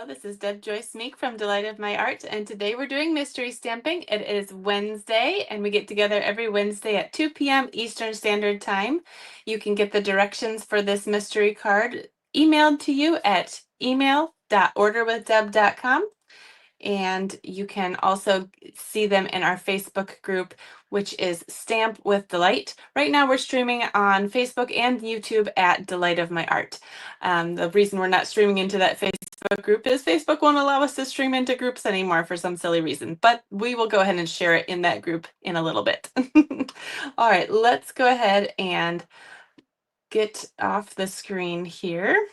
Hello, this is Deb Joyce Meek from Delight of My Art, and today we're doing mystery stamping. It is Wednesday, and we get together every Wednesday at 2 p.m. Eastern Standard Time. You can get the directions for this mystery card emailed to you at email.orderwithdeb.com. And you can also see them in our Facebook group, which is Stamp with Delight. Right now we're streaming on Facebook and YouTube at Delight of My Art. The reason we're not streaming into that Facebook group is Facebook won't allow us to stream into groups anymore for some silly reason, but we will go ahead and share it in that group in a little bit. All right, let's go ahead and get off the screen here.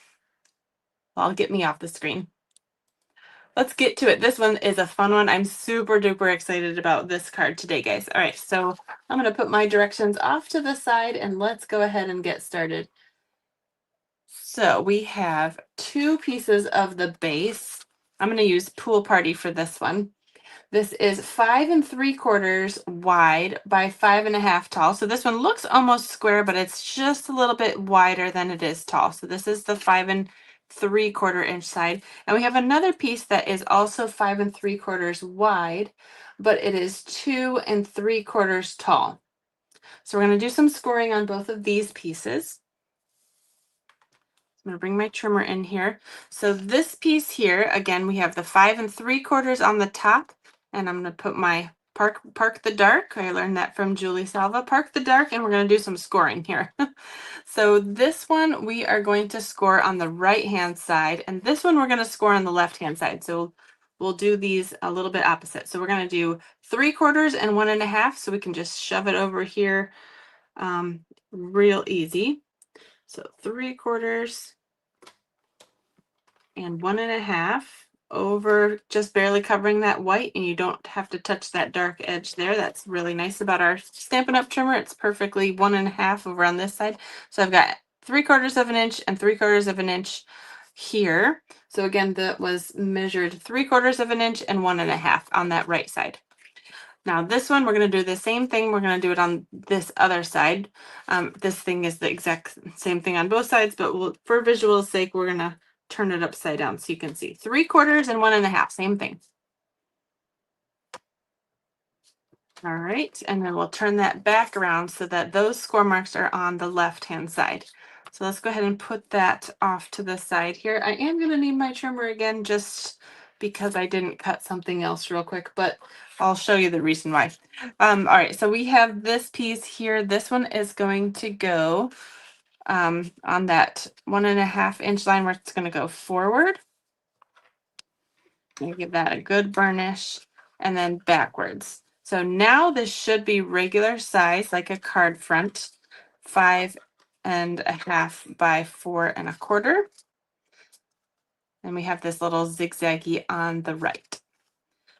Well, get me off the screen. Let's get to it. This one is a fun one. I'm super duper excited about this card today, guys. All right, so I'm going to put my directions off to the side and let's go ahead and get started. So we have two pieces of the base. I'm going to use Pool Party for this one. This is 5 3/4 wide by 5.5 tall. So this one looks almost square, but it's just a little bit wider than it is tall. So this is the 5 3/4 inch side. And we have another piece that is also 5 3/4 wide, but it is 2 3/4 tall. So we're going to do some scoring on both of these pieces. I'm going to bring my trimmer in here. So this piece here, again, we have the 5 3/4 on the top. And I'm going to put my park the dark. I learned that from Julie Salva. Park the dark, and we're going to do some scoring here. So this one we are going to score on the right-hand side, and this one we're going to score on the left-hand side. So we'll do these a little bit opposite. So we're going to do 3/4 and 1.5, so we can just shove it over here real easy. So 3/4 and 1.5 over, just barely covering that white, and you don't have to touch that dark edge there. That's really nice about our Stampin' Up! Trimmer. It's perfectly 1.5 over on this side. So I've got 3/4 of an inch and 3/4 of an inch here. So again, that was measured 3/4 of an inch and 1.5 on that right side. Now this one, we're going to do the same thing. We're going to do it on this other side. This thing is the exact same thing on both sides, but for visual sake, we're going to turn it upside down so you can see 3/4 and 1.5, same thing. All right, and then we'll turn that back around so that those score marks are on the left-hand side. So let's go ahead and put that off to the side here. I am going to need my trimmer again just because I didn't cut something else real quick, but I'll show you the reason why. All right, so we have this piece here. This one is going to go on that 1.5 inch line where it's going to go forward. And give that a good burnish, and then backwards. So now this should be regular size, like a card front, 5.5 by 4.25. And we have this little zigzaggy on the right.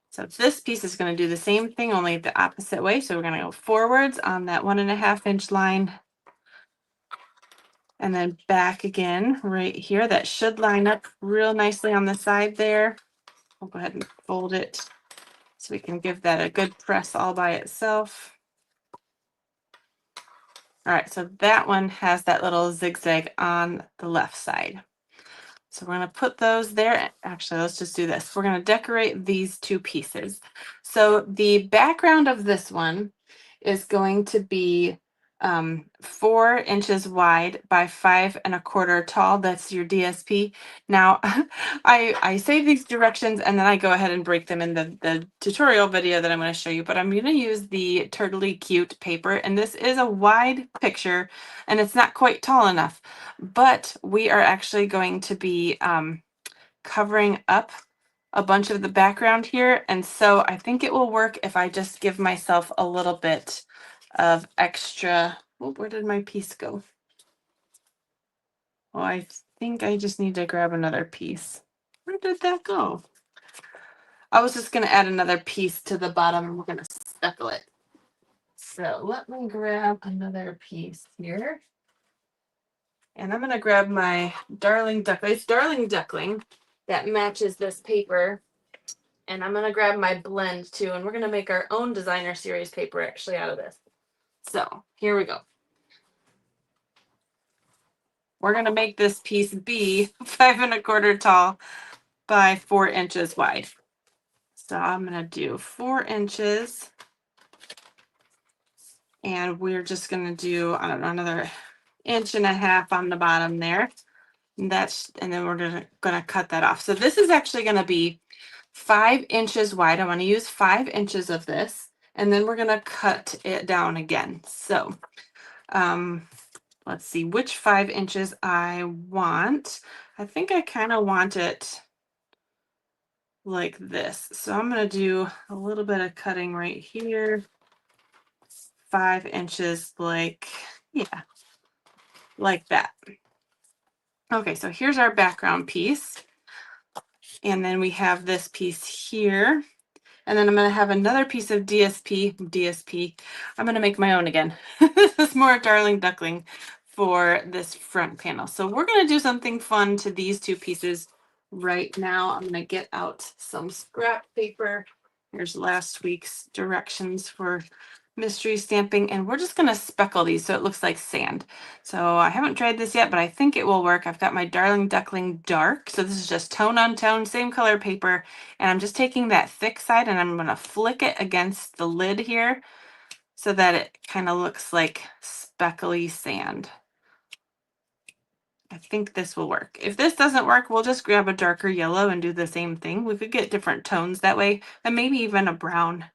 So this piece is going to do the same thing, only the opposite way. So we're going to go forwards on that 1.5 inch line, and then back again right here. That should line up real nicely on the side there. I'll go ahead and fold it so we can give that a good press all by itself. All right, so that one has that little zigzag on the left side. So we're going to put those there. Actually, let's just do this. We're going to decorate these two pieces. So the background of this one is going to be 4 inches wide by 5.25 tall. That's your DSP. Now, I say these directions and then I go ahead and break them in the tutorial video that I'm going to show you, but I'm going to use the Turtley Cute paper, and this is a wide picture and it's not quite tall enough, but we are actually going to be covering up a bunch of the background here, and so I think it will work if I just give myself a little bit of extra. Oh, where did my piece go? Oh, I think I just need to grab another piece. Where did that go? I was just going to add another piece to the bottom and we're going to speckle it. So let me grab another piece here. And I'm going to grab my Darling Duckling. It's Darling Duckling that matches this paper. And I'm going to grab my blend too. And we're going to make our own designer series paper actually out of this. So here we go. We're going to make this piece be 5.25 tall by 4 inches wide. So I'm going to do 4 inches. And we're just going to do, I don't know, another 1.5 inches on the bottom there. And then we're going to cut that off. So this is actually going to be 5 inches wide. I want to use 5 inches of this, and then we're going to cut it down again. So let's see which 5 inches I want. I think I kind of want it like this. So I'm going to do a little bit of cutting right here. 5 inches, like, yeah, like that. Okay, so here's our background piece. And then we have this piece here. And then I'm going to have another piece of DSP. I'm going to make my own again. This is more Darling Duckling for this front panel. So we're going to do something fun to these two pieces right now. I'm going to get out some scrap paper. Here's last week's directions for mystery stamping, and we're just going to speckle these so it looks like sand. So I haven't tried this yet, but I think it will work. I've got my Darling Duckling Dark. So this is just tone on tone, same color paper. And I'm just taking that thick side and I'm going to flick it against the lid here so that it kind of looks like speckly sand. I think this will work. If this doesn't work, we'll just grab a darker yellow and do the same thing. We could get different tones that way, and maybe even a brown.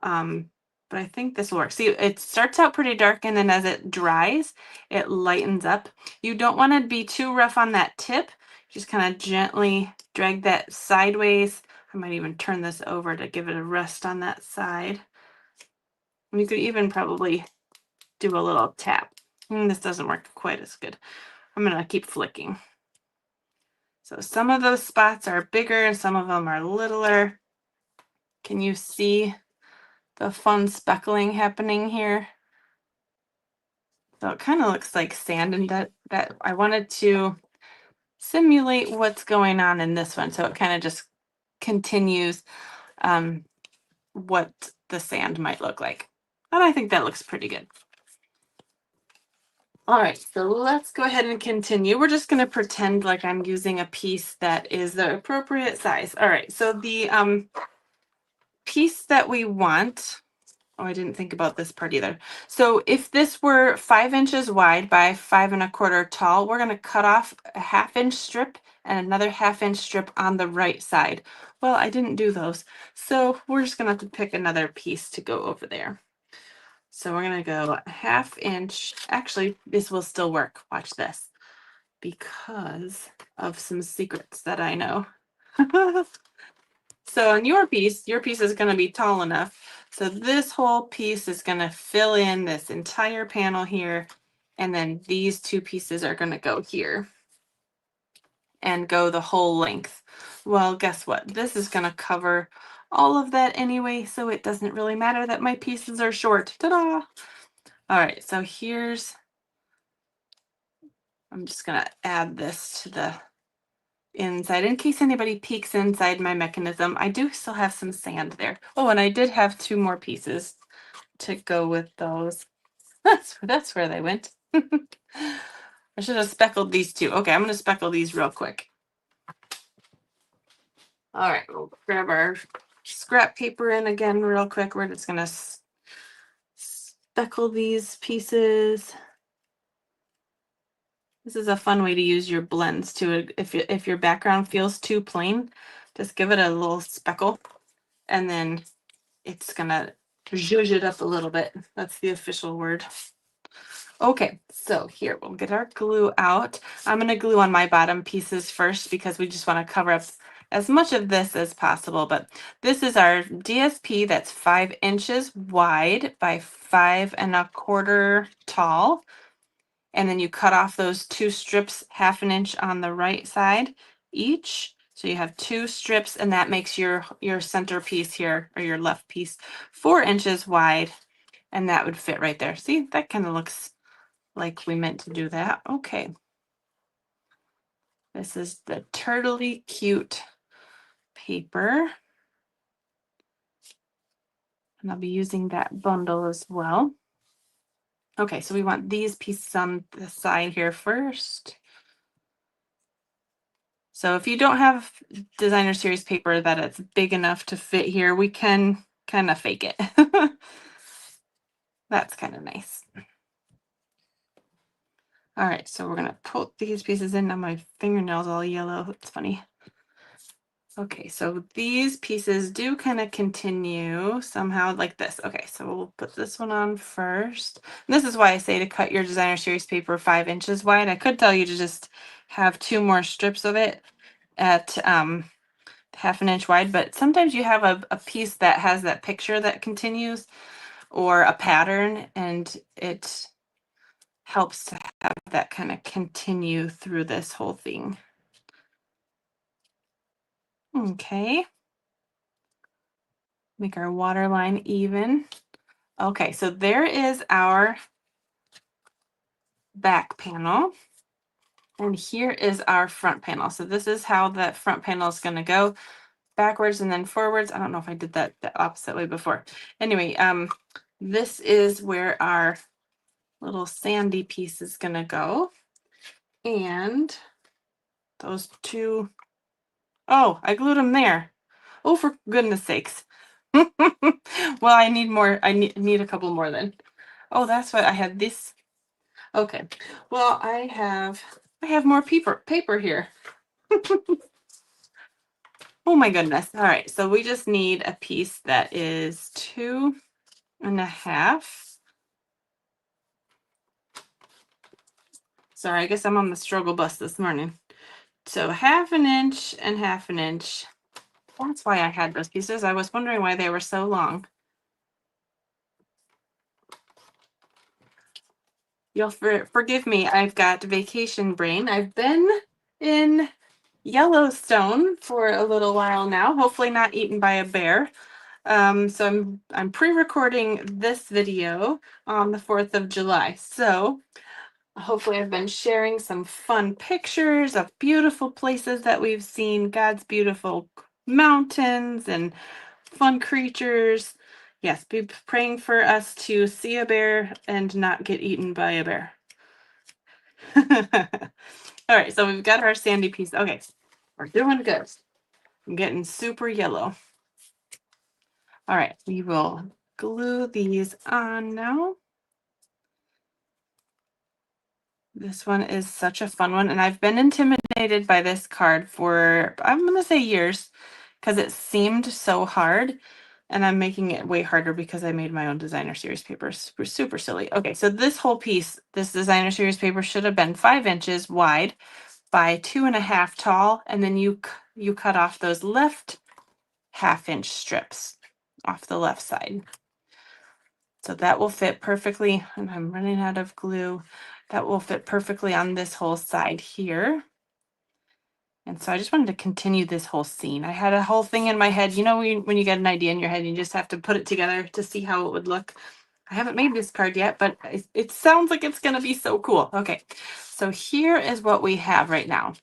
But I think this will work. See, it starts out pretty dark, and then as it dries, it lightens up. You don't want to be too rough on that tip. Just kind of gently drag that sideways. I might even turn this over to give it a rest on that side. And you could even probably do a little tap. This doesn't work quite as good. I'm going to keep flicking. So some of those spots are bigger and some of them are littler. Can you see the fun speckling happening here? So it kind of looks like sand, and that I wanted to simulate what's going on in this one. So it kind of just continues what the sand might look like. And I think that looks pretty good. All right, so let's go ahead and continue. We're just going to pretend like I'm using a piece that is the appropriate size. All right, so the piece that we want, oh, I didn't think about this part either. So if this were 5 inches wide by 5 1/4 tall, we're going to cut off a 1/2 inch strip and another 1/2 inch strip on the right side. Well, I didn't do those, so we're just going to have to pick another piece to go over there. So we're going to go 1/2 inch. Actually, this will still work. Watch this, because of some secrets that I know. So on your piece is going to be tall enough. So this whole piece is going to fill in this entire panel here. And then these two pieces are going to go here and go the whole length. Well, guess what? This is going to cover all of that anyway, so it doesn't really matter that my pieces are short. Ta-da! All right, so I'm just going to add this to the inside in case anybody peeks inside my mechanism. I do still have some sand there. Oh, and I did have 2 more pieces to go with those. That's where they went. I should have speckled these 2. Okay, I'm going to speckle these real quick. All right, we'll grab our scrap paper in again real quick. We're just going to speckle these pieces. This is a fun way to use your blends too. If your background feels too plain, just give it a little speckle, and then it's gonna zhuzh it up a little bit. That's the official word. Okay, so here we'll get our glue out. I'm gonna glue on my bottom pieces first because we just want to cover up as much of this as possible. But this is our DSP that's 5 inches wide by 5 1/4 tall. And then you cut off those 2 strips 1/2 inch on the right side each. So you have 2 strips, and that makes your center piece here, or your left piece, 4 inches wide, and that would fit right there. See, that kind of looks like we meant to do that. Okay. This is the turtley cute paper. And I'll be using that bundle as well. Okay, so we want these pieces on the side here first. So if you don't have designer series paper that it's big enough to fit here, we can kind of fake it. That's kind of nice. All right, so we're gonna put these pieces in. Now my fingernails all yellow. It's funny. Okay, so these pieces do kind of continue somehow like this. Okay, so we'll put this one on first. And this is why I say to cut your designer series paper 5 inches wide. I could tell you to just have 2 more strips of it at half an inch wide, but sometimes you have a piece that has that picture that continues or a pattern, and it helps to have that kind of continue through this whole thing. Okay. Make our water line even. Okay, so there is our back panel. And here is our front panel. So this is how that front panel is going to go, backwards and then forwards. I don't know if I did that the opposite way before. Anyway, this is where our little sandy piece is going to go. And those two, oh, I glued them there. Oh, for goodness sakes. Well, I need more. I need a couple more then. Oh, that's what I had this. Okay. Well, I have more paper here. Oh my goodness. All right. So we just need a piece that is 2.5. Sorry, I guess I'm on the struggle bus this morning. So 1/2 inch and 1/2 inch. That's why I had those pieces. I was wondering why they were so long. You'll forgive me. I've got vacation brain. I've been in Yellowstone for a little while now, hopefully not eaten by a bear. So I'm pre-recording this video on the 4th of July. So hopefully I've been sharing some fun pictures of beautiful places that we've seen, God's beautiful mountains and fun creatures. Yes, be praying for us to see a bear and not get eaten by a bear. All right, so we've got our sandy piece. Okay, we're doing good. I'm getting super yellow. All right, we will glue these on now. This one is such a fun one, and I've been intimidated by this card for, I'm going to say years, because it seemed so hard, and I'm making it way harder because I made my own designer series paper. Super, super silly. Okay, so this whole piece, this designer series paper should have been 5 inches wide by 2.5 tall, and then you cut off those left 1/2 inch strips off the left side. So that will fit perfectly, and I'm running out of glue. That will fit perfectly on this whole side here. And so I just wanted to continue this whole scene. I had a whole thing in my head. You know, when you get an idea in your head, you just have to put it together to see how it would look. I haven't made this card yet, but it sounds like it's going to be so cool. Okay, so here is what we have right now.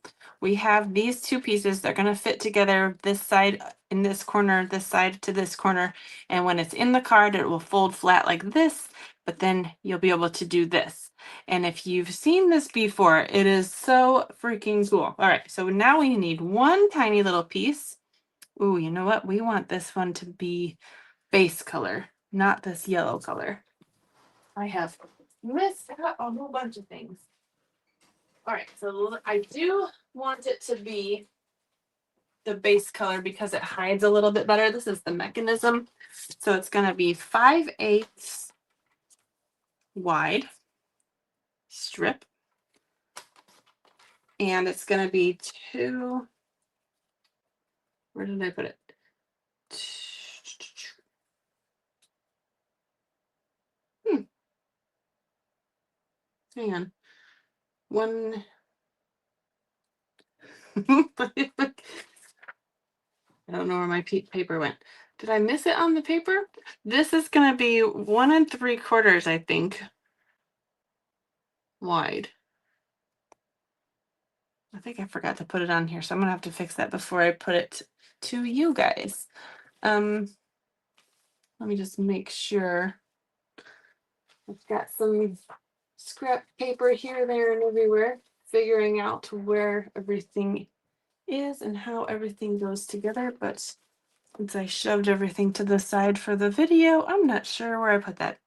We have these two pieces. They're going to fit together, this side in this corner, this side to this corner. And when it's in the card, it will fold flat like this, but then you'll be able to do this. And if you've seen this before, it is so freaking cool. All right, so now we need one tiny little piece. Ooh, you know what? We want this one to be base color, not this yellow color. I have missed out a whole bunch of things. All right, so I do want it to be the base color because it hides a little bit better. This is the mechanism. So it's going to be 5/8 wide strip. And it's going to be where did I put it? Hang on. One. I don't know where my paper went. Did I miss it on the paper? This is going to be 1 3/4, I think, wide. I think I forgot to put it on here, so I'm going to have to fix that before I put it to you guys. Let me just make sure. I've got some scrap paper here, there, and everywhere, figuring out where everything is and how everything goes together, but since I shoved everything to the side for the video, I'm not sure where I put that.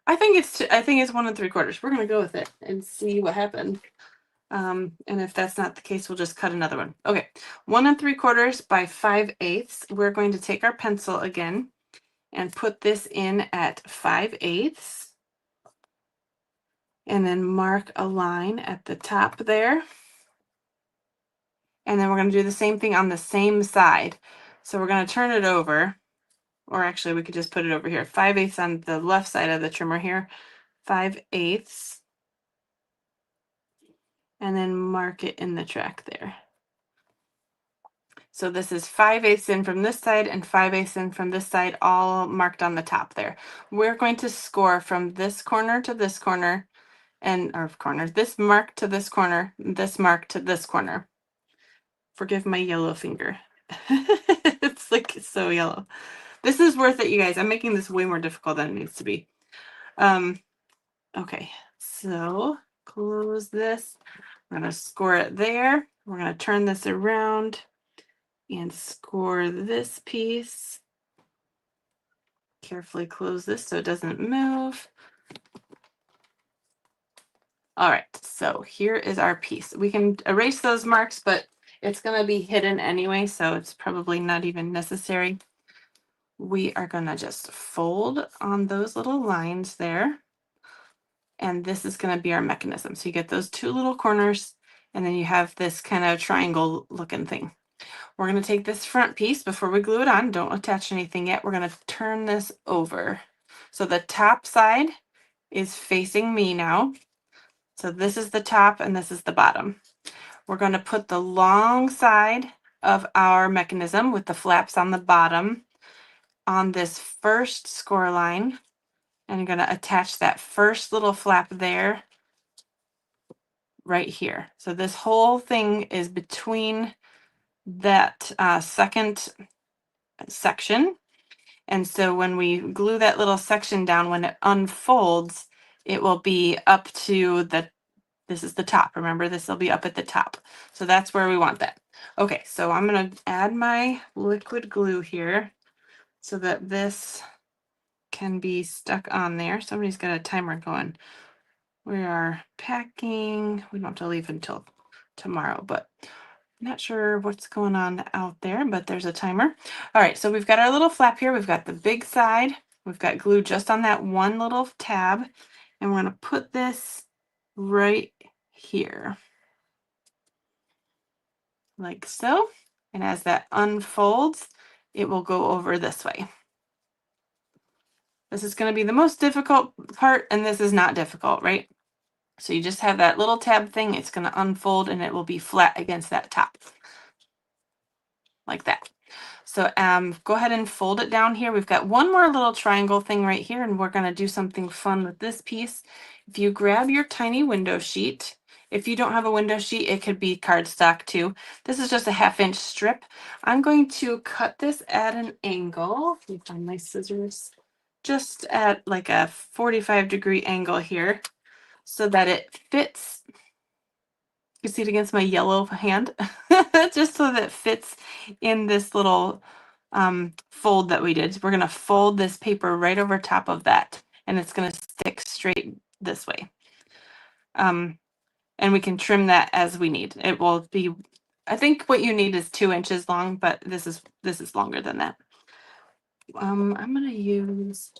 I think it's 1 3/4. We're gonna go with it and see what happened. And if that's not the case, we'll just cut another one. Okay, 1 3/4 by 5/8. We're going to take our pencil again and put this in at 5/8, and then mark a line at the top there. And then we're going to do the same thing on the same side. So we're going to turn it over, or actually we could just put it over here. 5/8 on the left side of the trimmer here, 5/8, and then mark it in the track there. So this is 5/8 in from this side and 5/8 in from this side, all marked on the top there. We're going to score from this corner to this corner, this mark to this corner, this mark to this corner. Forgive my yellow finger. It's like so yellow. This is worth it, you guys. I'm making this way more difficult than it needs to be. Okay, so close this. We're going to score it there. We're going to turn this around and score this piece. Carefully close this so it doesn't move. All right, so here is our piece. We can erase those marks, but it's going to be hidden anyway, so it's probably not even necessary. We are going to just fold on those little lines there. And this is going to be our mechanism. So you get those two little corners, and then you have this kind of triangle looking thing. We're going to take this front piece before we glue it on. Don't attach anything yet. We're going to turn this over. So the top side is facing me now. So this is the top and this is the bottom. We're going to put the long side of our mechanism with the flaps on the bottom on this first score line. And I'm going to attach that first little flap there right here. So this whole thing is between that second section. And so when we glue that little section down, when it unfolds, it will be up to this is the top. Remember, this will be up at the top. So that's where we want that. Okay, so I'm going to add my liquid glue here so that this can be stuck on there. Somebody's got a timer going. We are packing. We don't have to leave until tomorrow, but not sure what's going on out there, but there's a timer. All right, so we've got our little flap here. We've got the big side. We've got glue just on that one little tab, and we're going to put this right here, like so. And as that unfolds, it will go over this way. This is going to be the most difficult part, and this is not difficult, right? So you just have that little tab thing. It's going to unfold, and it will be flat against that top, like that. So go ahead and fold it down here. We've got one more little triangle thing right here, and we're going to do something fun with this piece. If you grab your tiny window sheet, if you don't have a window sheet, it could be cardstock too. This is just a 1/2 inch strip. I'm going to cut this at an angle. Let me find my scissors. Just at like a 45-degree angle here so that it fits. You see it against my yellow hand, just so that it fits in this little fold that we did. We're going to fold this paper right over top of that, and it's going to stick straight this way. And we can trim that as we need. It will be, I think what you need is 2 inches long, but this is longer than that. I'm going to use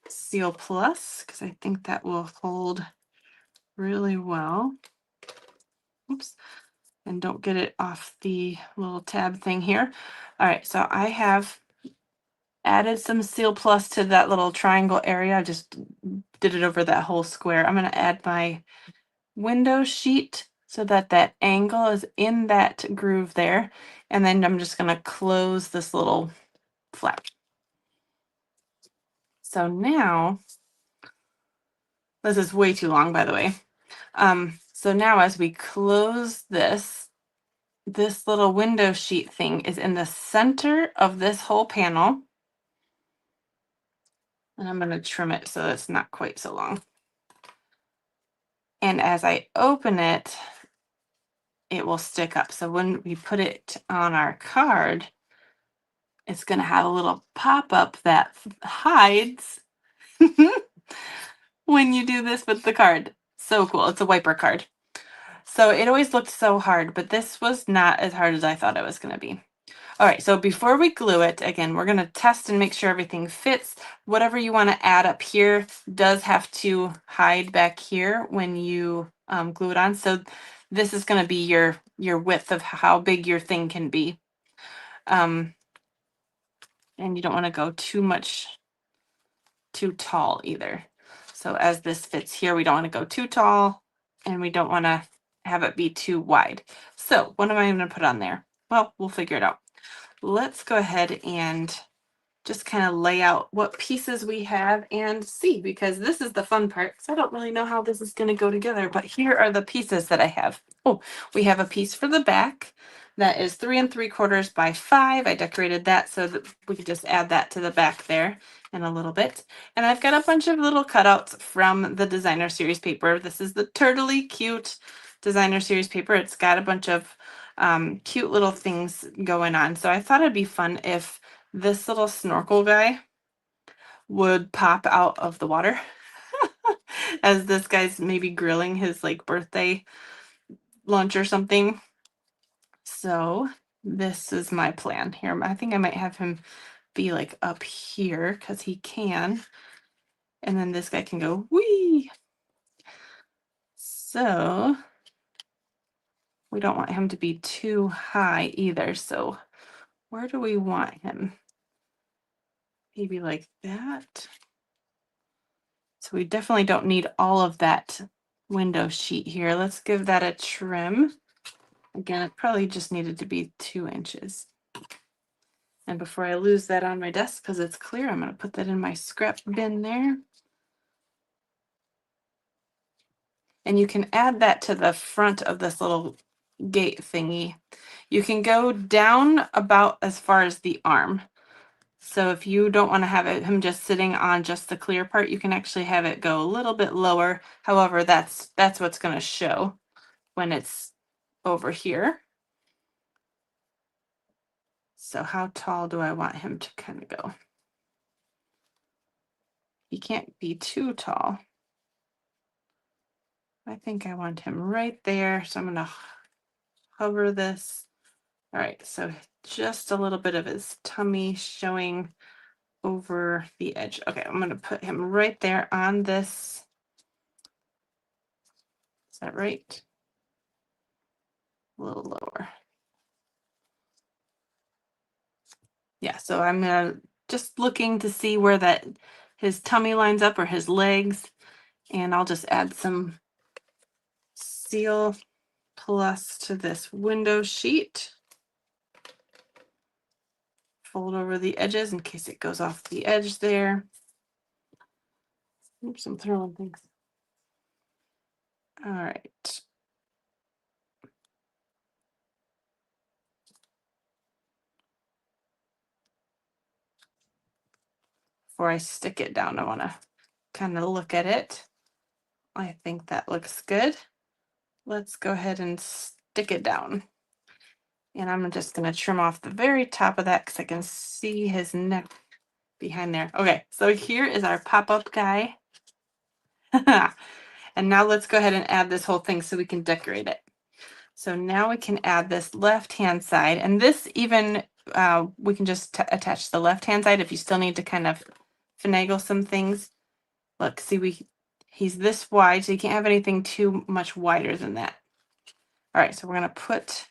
Seal Plus because I think that will hold really well. Oops. And don't get it off the little tab thing here. All right, so I have added some Seal Plus to that little triangle area. I just did it over that whole square. I'm going to add my window sheet so that that angle is in that groove there. And then I'm just going to close this little flap. So now, this is way too long, by the way. So now as we close this little window sheet thing is in the center of this whole panel. And I'm going to trim it so it's not quite so long. And as I open it, it will stick up. So when we put it on our card, it's going to have a little pop-up that hides when you do this with the card. So cool. It's a wiper card. So it always looked so hard, but this was not as hard as I thought it was going to be. All right, so before we glue it, again, we're going to test and make sure everything fits. Whatever you want to add up here does have to hide back here when you glue it on. So this is going to be your width of how big your thing can be. And you don't want to go too tall either. So as this fits here, we don't want to go too tall and we don't want to have it be too wide. So what am I going to put on there? Well, we'll figure it out. Let's go ahead and just kind of lay out what pieces we have and see, because this is the fun part. So I don't really know how this is going to go together, but here are the pieces that I have. Oh, we have a piece for the back that is 3 3/4 by 5. I decorated that so that we could just add that to the back there in a little bit. And I've got a bunch of little cutouts from the designer series paper. This is the turtly cute designer series paper. It's got a bunch of cute little things going on. So I thought it'd be fun if this little snorkel guy would pop out of the water as this guy's maybe grilling his like birthday lunch or something. So this is my plan here. I think I might have him be like up here because he can. And then this guy can go, wee. So we don't want him to be too high either. So where do we want him? Maybe like that. So we definitely don't need all of that window sheet here. Let's give that a trim. Again, it probably just needed to be 2 inches. And before I lose that on my desk, because it's clear, I'm going to put that in my scrap bin there. And you can add that to the front of this little gate thingy. You can go down about as far as the arm. So if you don't want to have him just sitting on just the clear part, you can actually have it go a little bit lower. However, that's what's going to show when it's over here. So how tall do I want him to kind of go? He can't be too tall. I think I want him right there. So I'm going to hover this. All right, so just a little bit of his tummy showing over the edge. Okay, I'm going to put him right there on this. Is that right? A little lower. Yeah, so I'm just looking to see where that his tummy lines up or his legs, and I'll just add some Seal Plus to this window sheet. Fold over the edges in case it goes off the edge there. Oops, I'm throwing things. All right. Before I stick it down, I want to kind of look at it. I think that looks good. Let's go ahead and stick it down. And I'm just going to trim off the very top of that because I can see his neck behind there. Okay, so here is our pop-up guy. And now let's go ahead and add this whole thing so we can decorate it. So now we can add this left-hand side, and this even we can just attach the left-hand side if you still need to kind of finagle some things. Look, see, he's this wide, so you can't have anything too much wider than that. All right, so we're going to put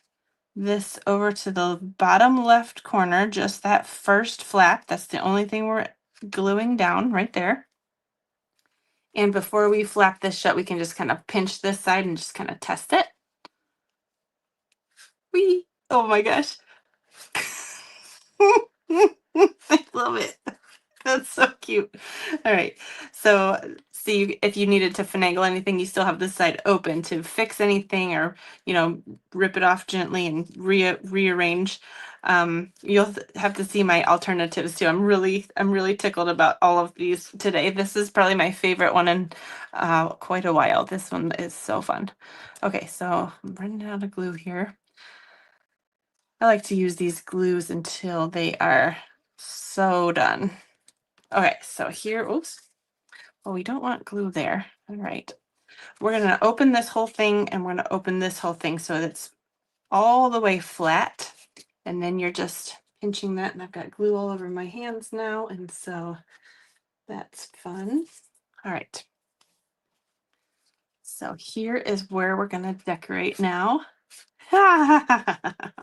this over to the bottom left corner, just that first flap. That's the only thing we're gluing down right there. And before we flap this shut, we can just kind of pinch this side and just kind of test it. Whee! Oh my gosh. I love it. That's so cute. All right. So see if you needed to finagle anything, you still have this side open to fix anything or, rip it off gently and rearrange. You'll have to see my alternatives too. I'm really tickled about all of these today. This is probably my favorite one in quite a while. This one is so fun. Okay, so I'm running out of glue here. I like to use these glues until they are so done. Okay, so here, oops. Well, we don't want glue there. All right. We're going to open this whole thing and we're going to open this whole thing so it's all the way flat. And then you're just pinching that, and I've got glue all over my hands now. And so that's fun. All right. So here is where we're going to decorate now. I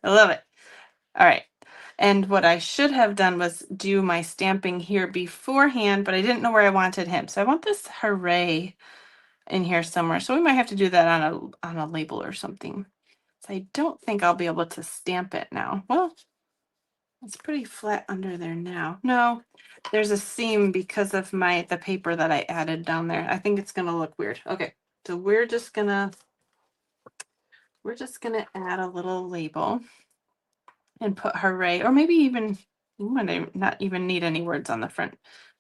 love it. All right. And what I should have done was do my stamping here beforehand, but I didn't know where I wanted him. So I want this hooray in here somewhere. So we might have to do that on a label or something. So I don't think I'll be able to stamp it now. Well, it's pretty flat under there now. No, there's a seam because of the paper that I added down there. I think it's gonna look weird. Okay, so we're just gonna add a little label and put hooray, or maybe even you might not even need any words on the front.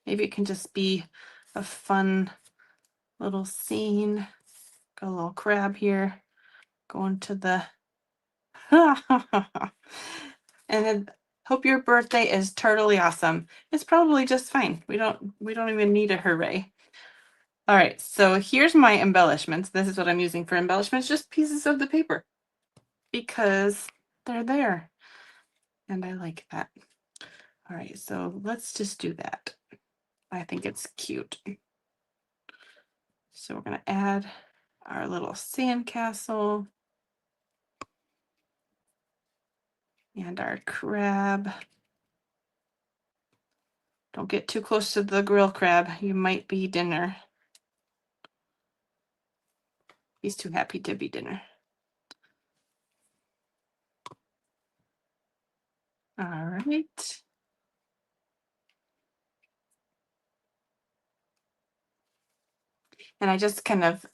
Maybe it can just be a fun little scene. Got a little crab here going to the and then hope your birthday is totally awesome. It's probably just fine. We don't even need a hooray. All right, so here's my embellishments. This is what I'm using for embellishments, just pieces of the paper because they're there. And I like that. All right, so let's just do that. I think it's cute. So we're gonna add our little sandcastle and our crab. Don't get too close to the grill crab. You might be dinner. He's too happy to be dinner. All right. And I just kind of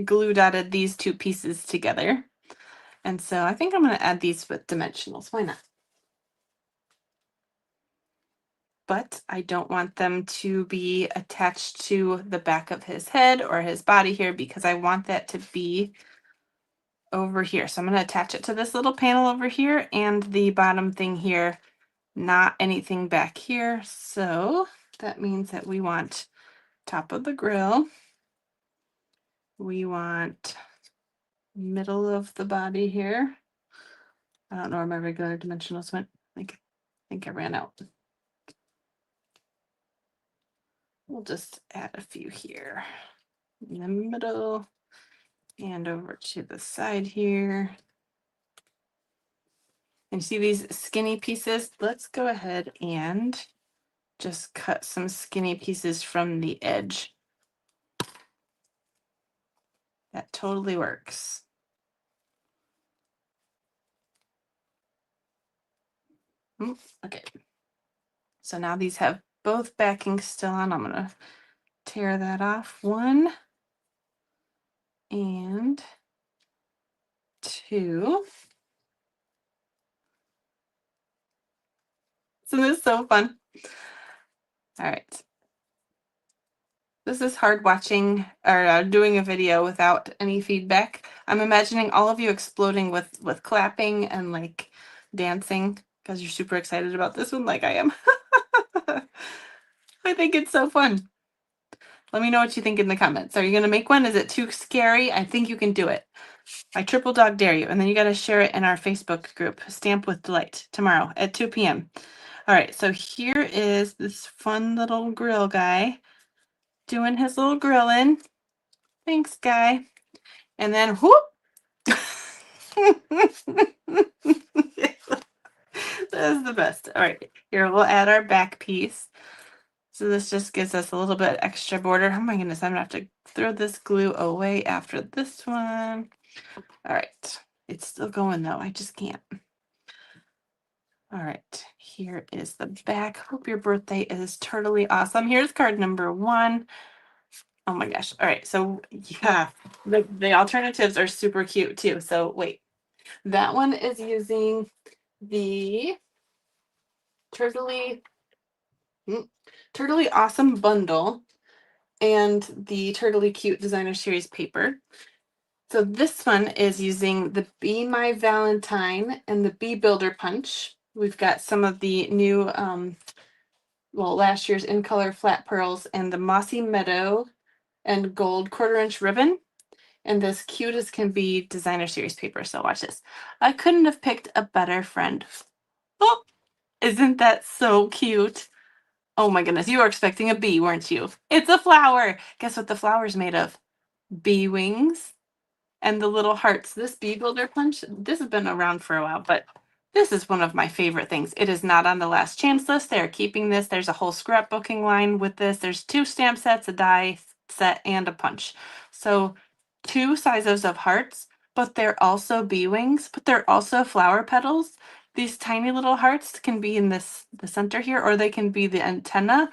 glue dotted these two pieces together. And so I think I'm going to add these with dimensionals. Why not? But I don't want them to be attached to the back of his head or his body here because I want that to be over here. So I'm going to attach it to this little panel over here and the bottom thing here, not anything back here. So that means that we want top of the grill. We want middle of the body here. I don't know where my regular dimensionals went. I think I ran out. We'll just add a few here in the middle and over to the side here. And see these skinny pieces? Let's go ahead and just cut some skinny pieces from the edge. That totally works. Okay. So now these have both backings still on. I'm going to tear that off. 1 and 2. Isn't this so fun? All right. This is hard watching or doing a video without any feedback. I'm imagining all of you exploding with clapping and like dancing because you're super excited about this one like I am. I think it's so fun. Let me know what you think in the comments. Are you going to make one? Is it too scary? I think you can do it. I triple dog dare you. And then you got to share it in our Facebook group, Stamp with Delight, tomorrow at 2 p.m. All right, so here is this fun little grill guy doing his little grilling. Thanks, guy. And then whoop. That is the best. All right, here we'll add our back piece. So this just gives us a little bit extra border. Oh my goodness, I'm gonna have to throw this glue away after this one. All right, it's still going though. I just can't. All right, here is the back. Hope your birthday is totally awesome. Here's card number 1. Oh my gosh. All right, so yeah, the alternatives are super cute too. So wait, that one is using the Turtley Turtley Awesome Bundle and the Turtley Cute Designer Series paper. So this one is using the Be My Valentine and the Bee Builder Punch. We've got some of the new, last year's In Color Flat Pearls and the Mossy Meadow and Gold 1/4 inch ribbon. And this cute as can be designer series paper. So watch this. I couldn't have picked a better friend. Oh, isn't that so cute? Oh my goodness, you were expecting a bee, weren't you? It's a flower. Guess what the flower's made of? Bee wings and the little hearts. This bee builder punch, this has been around for a while, but this is one of my favorite things. It is not on the last chance list. They're keeping this. There's a whole scrapbooking line with this. There's 2 stamp sets, a die set, and a punch. So 2 sizes of hearts, but they're also bee wings, but they're also flower petals. These tiny little hearts can be in the center here, or they can be the antenna,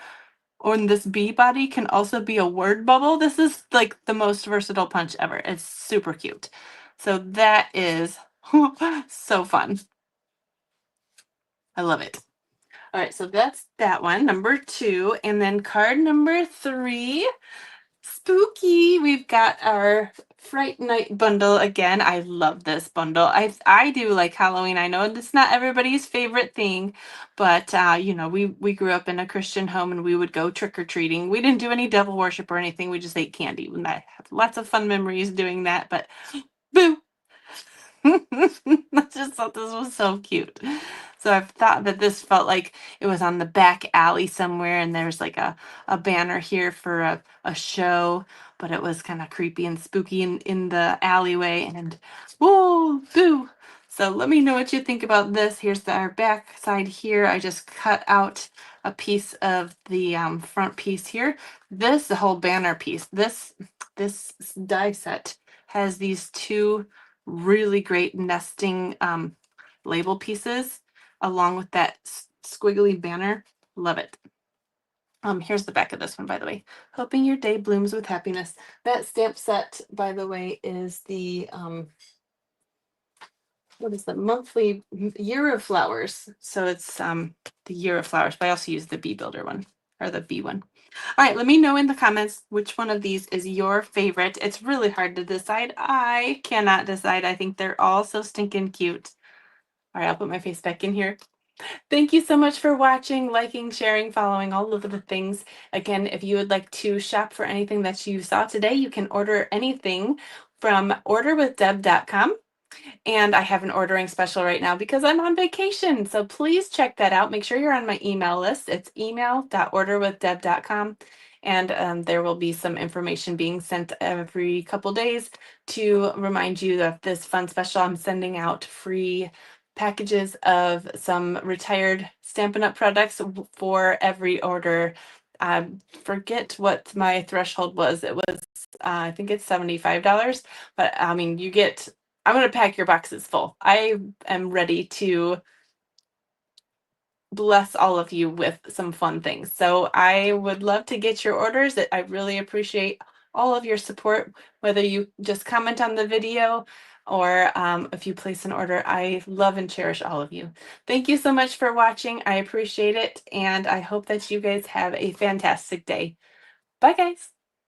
or in this bee body can also be a word bubble. This is like the most versatile punch ever. It's super cute. So that is so fun. I love it. All right, so that's that one, number 2. And then card number 3, spooky. We've got our Fright Night bundle again. I love this bundle. I do like Halloween. I know it's not everybody's favorite thing, but we grew up in a Christian home and we would go trick or treating. We didn't do any devil worship or anything. We just ate candy. And I have lots of fun memories doing that. But boo, I just thought this was so cute. So I've thought that this felt like it was on the back alley somewhere, and there's like a banner here for a show, but it was kind of creepy and spooky in the alleyway. And whoa, boo. So let me know what you think about this. Here's our back side here. I just cut out a piece of the front piece here. The whole banner piece, this die set has these 2 really great nesting label pieces along with that squiggly banner. Love it. Here's the back of this one, by the way. Hoping your day blooms with happiness. That stamp set, by the way, is the what is the monthly year of flowers. So it's the year of flowers, but I also use the bee builder one or the bee one. All right, let me know in the comments which one of these is your favorite. It's really hard to decide. I cannot decide. I think they're all so stinking cute. All right, I'll put my face back in here. Thank you so much for watching, liking, sharing, following, all of the things. Again, if you would like to shop for anything that you saw today, you can order anything from orderwithdeb.com. And I have an ordering special right now because I'm on vacation. So please check that out. Make sure you're on my email list. It's email.orderwithdeb.com. And there will be some information being sent every couple days to remind you of this fun special. I'm sending out free packages of some retired Stampin' Up! Products for every order. I forget what my threshold was. It was, I think it's $75. But I mean, I'm going to pack your boxes full. I am ready to bless all of you with some fun things. So I would love to get your orders. I really appreciate all of your support, whether you just comment on the video or if you place an order. I love and cherish all of you. Thank you so much for watching. I appreciate it. And I hope that you guys have a fantastic day. Bye, guys.